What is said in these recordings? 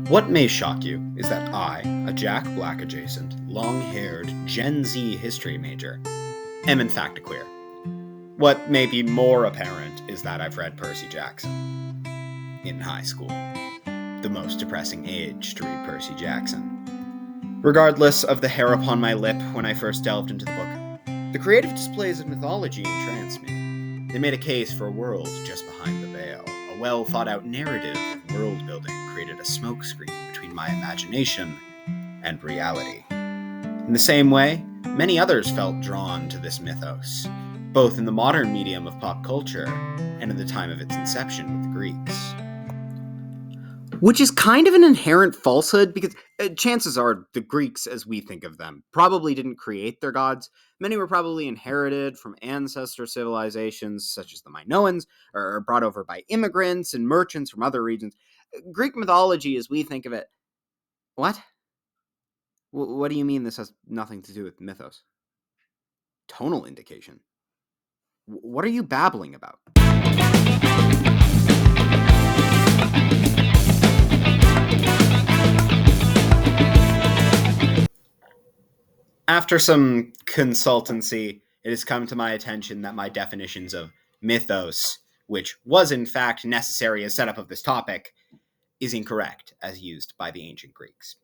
What may shock you is that I, a Jack Black adjacent, long-haired Gen Z history major, am in fact a queer. What may be more apparent is that I've read Percy Jackson in high school, the most depressing age to read Percy Jackson. Regardless of the hair upon my lip when I first delved into the book, the creative displays of mythology entranced me. They made a case for a world just behind the veil. A well-thought-out narrative of world-building created a smokescreen between my imagination and reality. In the same way, many others felt drawn to this mythos, both in the modern medium of pop culture and in the time of its inception with the Greeks. Which is kind of an inherent falsehood, because chances are the Greeks, as we think of them, probably didn't create their gods. Many were probably inherited from ancestor civilizations, such as the Minoans, or brought over by immigrants and merchants from other regions. Greek mythology, as we think of it... What? What do you mean this has nothing to do with mythos? Tonal indication? What are you babbling about? After some consultancy, it has come to my attention that my definitions of mythos, which was in fact necessary as setup of this topic, is incorrect as used by the ancient Greeks.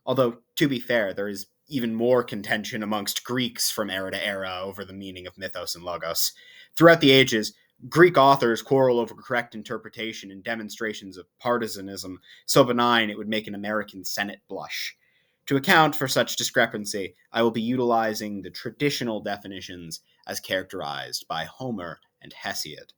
Although, to be fair, there is even more contention amongst Greeks from era to era over the meaning of mythos and logos. Throughout the ages, Greek authors quarrel over correct interpretation and demonstrations of partisanism so benign it would make an American Senate blush. To account for such discrepancy, I will be utilizing the traditional definitions as characterized by Homer and Hesiod,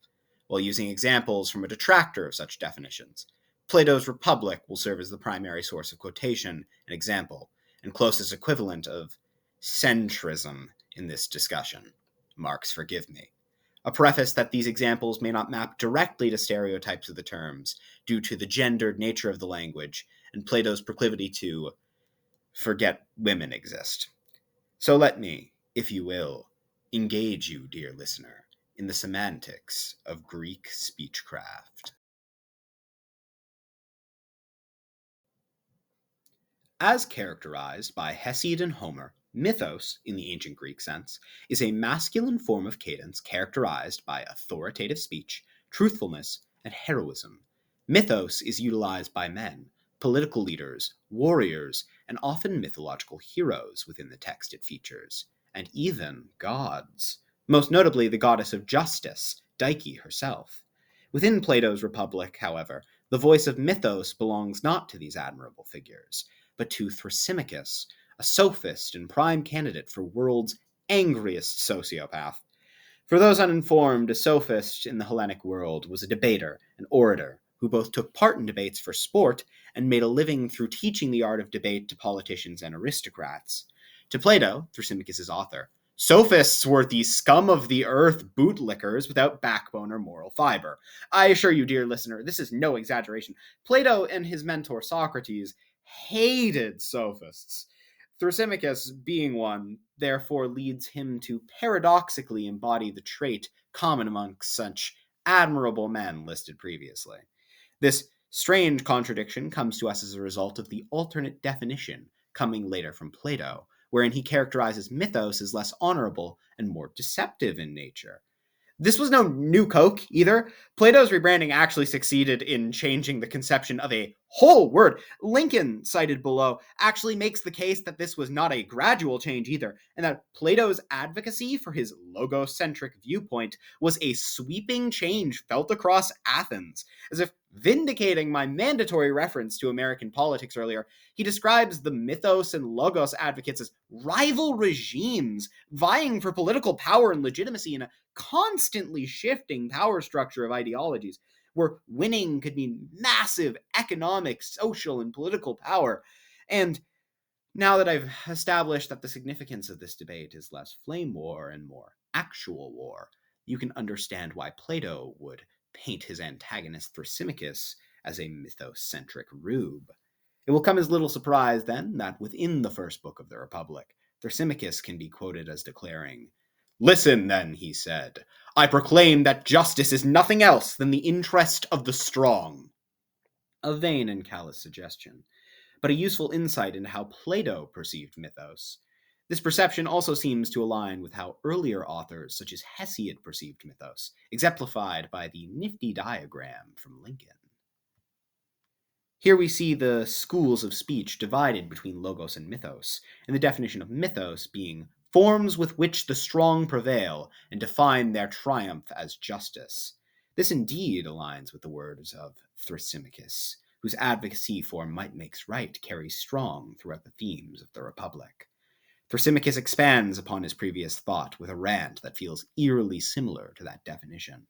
while using examples from a detractor of such definitions. Plato's Republic will serve as the primary source of quotation and example, and closest equivalent of centrism in this discussion. Marx, forgive me. A preface that these examples may not map directly to stereotypes of the terms, due to the gendered nature of the language, and Plato's proclivity to forget women exist. So let me, if you will, engage you, dear listener, in the semantics of Greek speechcraft. As characterized by Hesiod and Homer, mythos, in the ancient Greek sense, is a masculine form of cadence characterized by authoritative speech, truthfulness, and heroism. Mythos is utilized by men, political leaders, warriors, and often mythological heroes within the text it features, and even gods, most notably the goddess of justice, Dike herself. Within Plato's Republic, however, the voice of mythos belongs not to these admirable figures, but to Thrasymachus, a sophist and prime candidate for world's angriest sociopath. For those uninformed, a sophist in the Hellenic world was a debater, an orator, who both took part in debates for sport and made a living through teaching the art of debate to politicians and aristocrats. To Plato, Thrasymachus' author, sophists were the scum of the earth bootlickers without backbone or moral fiber. I assure you, dear listener, this is no exaggeration. Plato and his mentor Socrates hated sophists. Thrasymachus, being one, therefore leads him to paradoxically embody the trait common amongst such admirable men listed previously. This strange contradiction comes to us as a result of the alternate definition coming later from Plato, wherein he characterizes mythos as less honorable and more deceptive in nature. This was no new Coke either. Plato's rebranding actually succeeded in changing the conception of a whole word. Lincoln, cited below, actually makes the case that this was not a gradual change either, and that Plato's advocacy for his logocentric viewpoint was a sweeping change felt across Athens. As if vindicating my mandatory reference to American politics earlier, he describes the Mythos and Logos advocates as rival regimes vying for political power and legitimacy in a constantly shifting power structure of ideologies, where winning could mean massive economic, social, and political power. And now that I've established that the significance of this debate is less flame war and more actual war, you can understand why Plato would paint his antagonist Thrasymachus as a mythocentric rube. It will come as little surprise, then, that within the first book of the Republic, Thrasymachus can be quoted as declaring, "Listen, then," he said, "I proclaim that justice is nothing else than the interest of the strong." A vain and callous suggestion, but a useful insight into how Plato perceived mythos. This perception also seems to align with how earlier authors such as Hesiod perceived mythos, exemplified by the nifty diagram from Lincoln. Here we see the schools of speech divided between logos and mythos, and the definition of mythos being forms with which the strong prevail and define their triumph as justice. This indeed aligns with the words of Thrasymachus, whose advocacy for might makes right carries strong throughout the themes of the Republic. Thrasymachus expands upon his previous thought with a rant that feels eerily similar to that definition.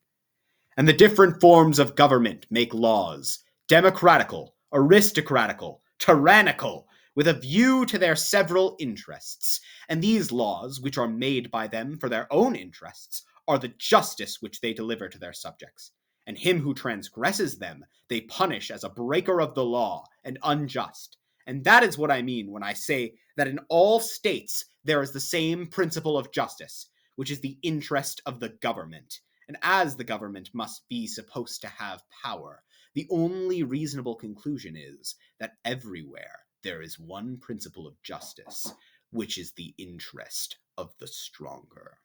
And the different forms of government make laws, democratical, aristocratical, tyrannical, with a view to their several interests. And these laws, which are made by them for their own interests, are the justice which they deliver to their subjects. And him who transgresses them, they punish as a breaker of the law and unjust. And that is what I mean when I say that in all states there is the same principle of justice, which is the interest of the government. And as the government must be supposed to have power, the only reasonable conclusion is that everywhere there is one principle of justice, which is the interest of the stronger.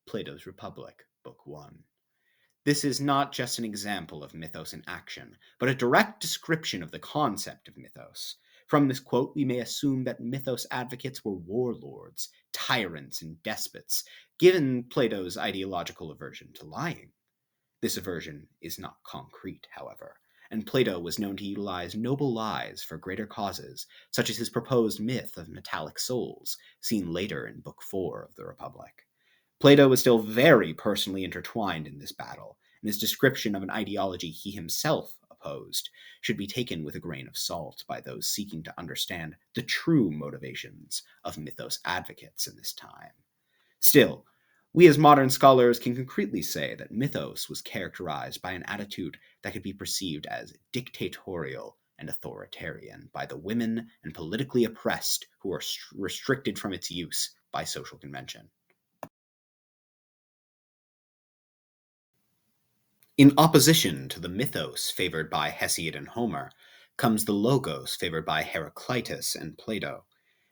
Plato's Republic, Book 1. This is not just an example of mythos in action, but a direct description of the concept of mythos. From this quote, we may assume that mythos advocates were warlords, tyrants, and despots, given Plato's ideological aversion to lying. This aversion is not concrete, however, and Plato was known to utilize noble lies for greater causes, such as his proposed myth of metallic souls, seen later in Book 4 of the Republic. Plato was still very personally intertwined in this battle, and his description of an ideology he himself opposed should be taken with a grain of salt by those seeking to understand the true motivations of mythos advocates in this time. Still, we as modern scholars can concretely say that mythos was characterized by an attitude that could be perceived as dictatorial and authoritarian by the women and politically oppressed who are restricted from its use by social convention. In opposition to the mythos favored by Hesiod and Homer comes the logos favored by Heraclitus and Plato.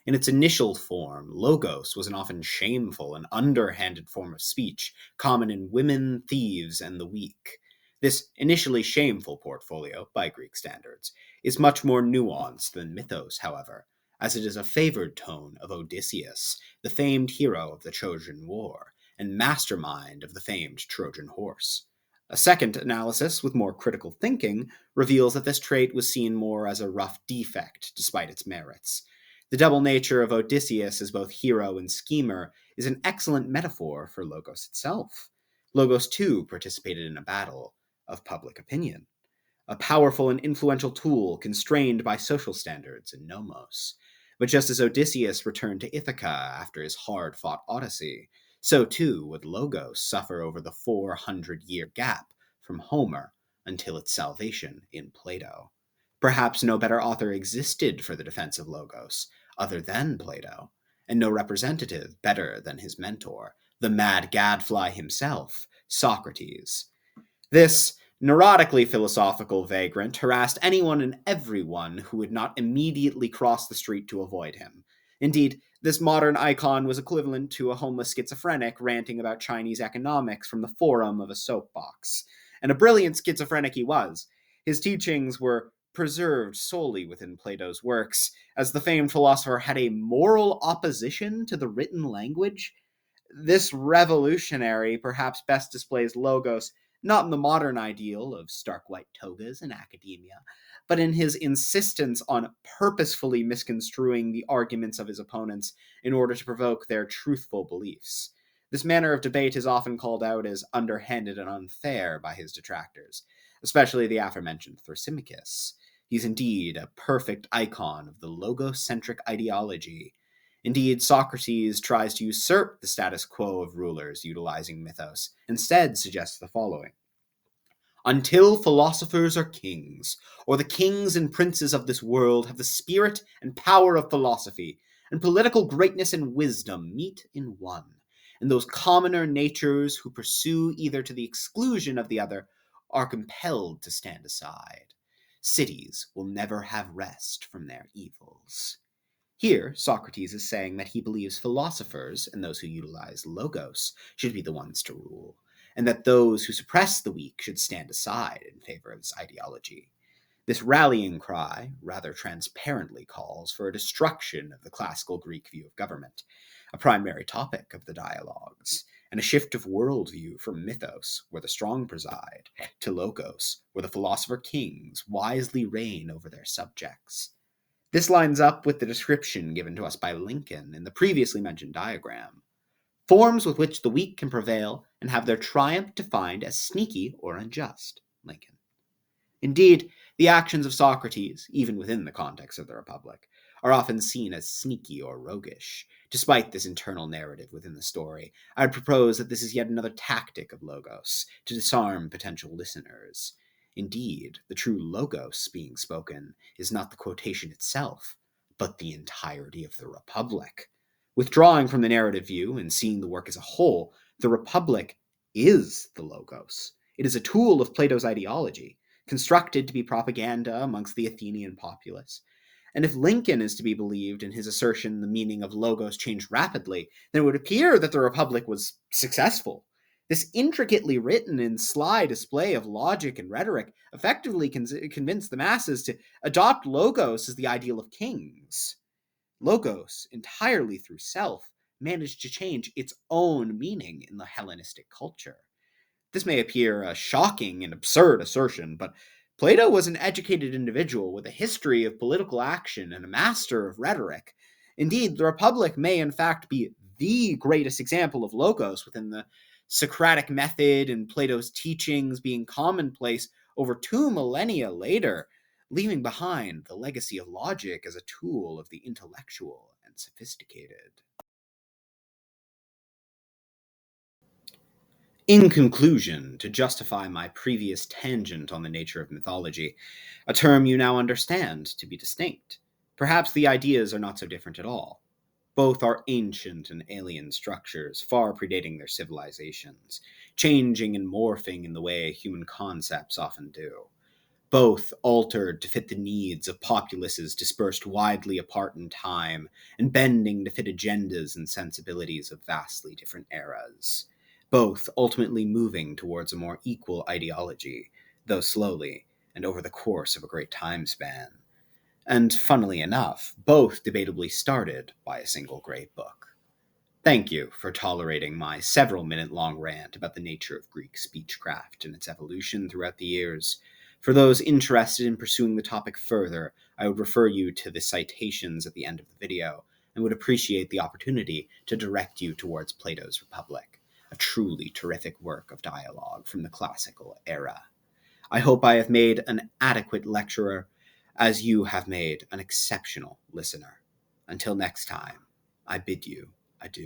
In its initial form, logos was an often shameful and underhanded form of speech, common in women, thieves, and the weak. This initially shameful portfolio, by Greek standards, is much more nuanced than mythos, however, as it is a favored tone of Odysseus, the famed hero of the Trojan War, and mastermind of the famed Trojan horse. A second analysis, with more critical thinking, reveals that this trait was seen more as a rough defect, despite its merits. The double nature of Odysseus as both hero and schemer is an excellent metaphor for Logos itself. Logos, too, participated in a battle of public opinion, a powerful and influential tool constrained by social standards and nomos. But just as Odysseus returned to Ithaca after his hard-fought Odyssey, so too would Logos suffer over the 400-year gap from Homer until its salvation in Plato. Perhaps no better author existed for the defense of Logos, other than Plato, and no representative better than his mentor, the mad gadfly himself, Socrates. This neurotically philosophical vagrant harassed anyone and everyone who would not immediately cross the street to avoid him. Indeed, this modern icon was equivalent to a homeless schizophrenic ranting about Chinese economics from the forum of a soapbox. And a brilliant schizophrenic he was. His teachings were preserved solely within Plato's works, as the famed philosopher had a moral opposition to the written language. This revolutionary perhaps best displays Logos not in the modern ideal of stark white togas in academia, but in his insistence on purposefully misconstruing the arguments of his opponents in order to provoke their truthful beliefs. This manner of debate is often called out as underhanded and unfair by his detractors, especially the aforementioned Thrasymachus. He's indeed a perfect icon of the logocentric ideology. Indeed, Socrates tries to usurp the status quo of rulers utilizing mythos, instead suggests the following. Until philosophers are kings, or the kings and princes of this world have the spirit and power of philosophy, and political greatness and wisdom meet in one, and those commoner natures who pursue either to the exclusion of the other are compelled to stand aside. cities will never have rest from their evils. Here, Socrates is saying that he believes philosophers and those who utilize logos should be the ones to rule, and that those who suppress the weak should stand aside in favor of this ideology. This rallying cry rather transparently calls for a destruction of the classical Greek view of government, a primary topic of the dialogues, and a shift of worldview from mythos, where the strong preside, to logos, where the philosopher kings wisely reign over their subjects. This lines up with the description given to us by Lincoln in the previously mentioned diagram. Forms with which the weak can prevail and have their triumph defined as sneaky or unjust, Lincoln. Indeed, the actions of Socrates, even within the context of the Republic, are often seen as sneaky or roguish. Despite this internal narrative within the story, I would propose that this is yet another tactic of Logos to disarm potential listeners. Indeed, the true Logos being spoken is not the quotation itself, but the entirety of the Republic. Withdrawing from the narrative view and seeing the work as a whole, the Republic is the Logos. It is a tool of Plato's ideology, constructed to be propaganda amongst the Athenian populace. And if Lincoln is to be believed in his assertion the meaning of logos changed rapidly, then it would appear that the Republic was successful. This intricately written and sly display of logic and rhetoric effectively convinced the masses to adopt logos as the ideal of kings. Logos, entirely through self, managed to change its own meaning in the Hellenistic culture. This may appear a shocking and absurd assertion, but Plato was an educated individual with a history of political action and a master of rhetoric. Indeed, the Republic may in fact be the greatest example of logos within the Socratic method and Plato's teachings being commonplace over 2 millennia later, leaving behind the legacy of logic as a tool of the intellectual and sophisticated. In conclusion, to justify my previous tangent on the nature of mythology, a term you now understand to be distinct, perhaps the ideas are not so different at all. Both are ancient and alien structures, far predating their civilizations, changing and morphing in the way human concepts often do. Both altered to fit the needs of populaces dispersed widely apart in time, and bending to fit agendas and sensibilities of vastly different eras. Both ultimately moving towards a more equal ideology, though slowly, and over the course of a great time span. And funnily enough, both debatably started by a single great book. Thank you for tolerating my several-minute-long rant about the nature of Greek speechcraft and its evolution throughout the years. For those interested in pursuing the topic further, I would refer you to the citations at the end of the video, and would appreciate the opportunity to direct you towards Plato's Republic, a truly terrific work of dialogue from the classical era. I hope I have made an adequate lecturer, as you have made an exceptional listener. Until next time, I bid you